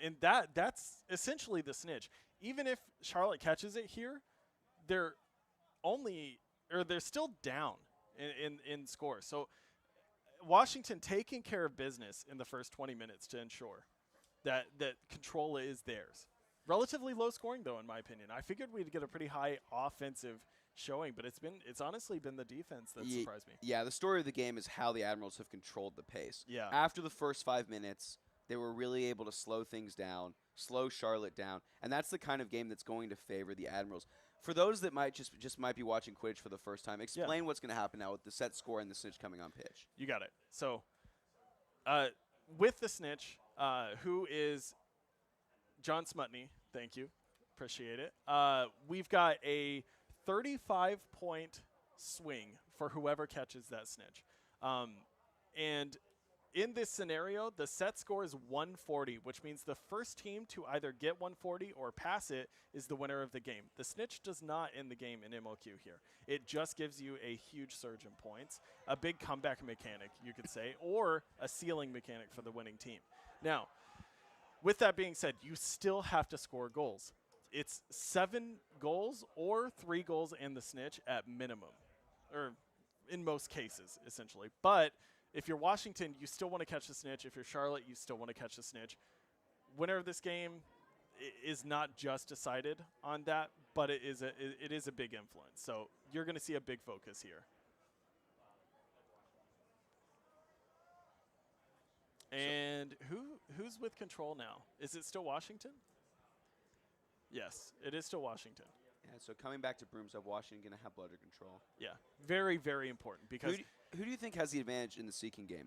And that's essentially the snitch. Even if Charlotte catches it here, they're still down in score. So Washington taking care of business in the first 20 minutes to ensure that control is theirs. Relatively low scoring, though, in my opinion. I figured we'd get a pretty high offensive showing, but it's honestly been the defense that surprised me. Yeah, the story of the game is how the Admirals have controlled the pace. Yeah. After the first 5 minutes, they were really able to slow things down, slow Charlotte down, and that's the kind of game that's going to favor the Admirals. For those that might just might be watching Quidditch for the first time, explain what's going to happen now with the set score and the snitch coming on pitch. You got it. So, with the snitch, who is John Smutny, thank you, appreciate it. We've got a 35-point swing for whoever catches that snitch. And in this scenario, the set score is 140, which means the first team to either get 140 or pass it is the winner of the game. The snitch does not end the game in MLQ here. It just gives you a huge surge in points, a big comeback mechanic, you could say, or a ceiling mechanic for the winning team. Now, with that being said, you still have to score goals. It's 7 goals or 3 goals and the snitch at minimum, or in most cases, essentially. But if you're Washington, you still want to catch the snitch. If you're Charlotte, you still want to catch the snitch. Winner of this game is not just decided on that, but it is a big influence. So you're going to see a big focus here. And who's with control now? Is it still Washington? Yes, it is still Washington. Yeah, so coming back to Broomside, Washington going to have blooder control. Yeah, very, very important because who do you think has the advantage in the seeking game?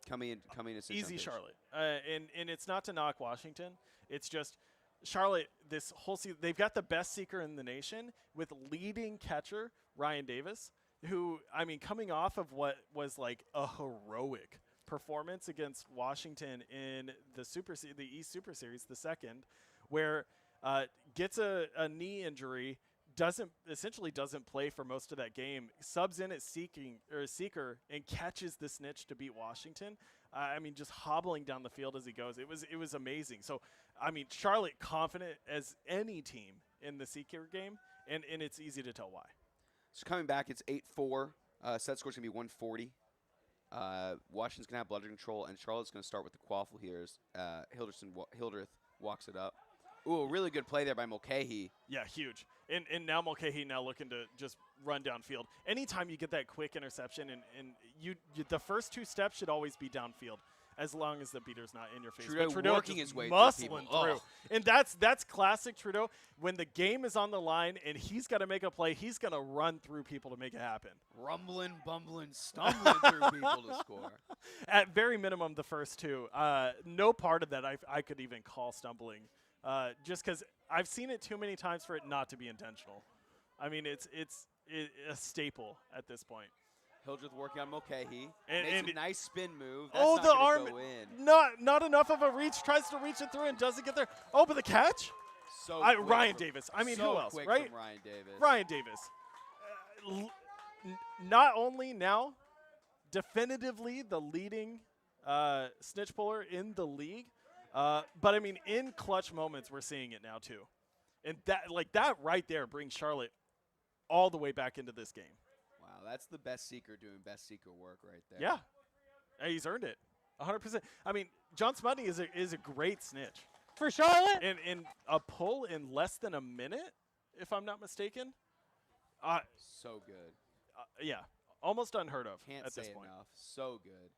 Coming to easy Charlotte. And it's not to knock Washington. It's just Charlotte this whole season they've got the best seeker in the nation with leading catcher Ryan Davis, who I mean coming off of what was like a heroic performance against Washington in the East Super Series, the second, where gets a knee injury, essentially doesn't play for most of that game, subs in at seeker and catches the snitch to beat Washington. I mean, just hobbling down the field as he goes. It was amazing. So, I mean, Charlotte confident as any team in the seeker game, and it's easy to tell why. So coming back, it's 8-4. Set score's going to be 140. Washington's going to have blooder control, and Charlotte's going to start with the quaffle here as Hildreth walks it up. Ooh, a really good play there by Mulcahy. Yeah, huge. And now Mulcahy looking to just run downfield. Anytime you get that quick interception, and you the first 2 steps should always be downfield, as long as the beater's not in your face. Trudeau working his way muscling through. And that's classic Trudeau. When the game is on the line and he's got to make a play, he's going to run through people to make it happen. Rumbling, bumbling, stumbling through people to score. At very minimum, the first 2. No part of that I could even call stumbling. Just because I've seen it too many times for it not to be intentional. I mean, it's a staple at this point. Hildreth working on Mulcahy. And a nice spin move. That's oh, not the arm! go in. Not enough of a reach. Tries to reach it through and doesn't get there. Oh, but the catch? Ryan Davis. I mean, who else, right? From Ryan Davis. Ryan Davis. Not only now, definitively the leading snitch puller in the league. But I mean, in clutch moments, we're seeing it now too, and that right there brings Charlotte all the way back into this game. Wow, that's the best seeker doing best seeker work right there. Yeah, he's earned it, 100%. I mean, John Smutny is a great snitch for Charlotte, and a pull in less than a minute, if I'm not mistaken. So good. Yeah, almost unheard of Can't at say this point. enough. So good.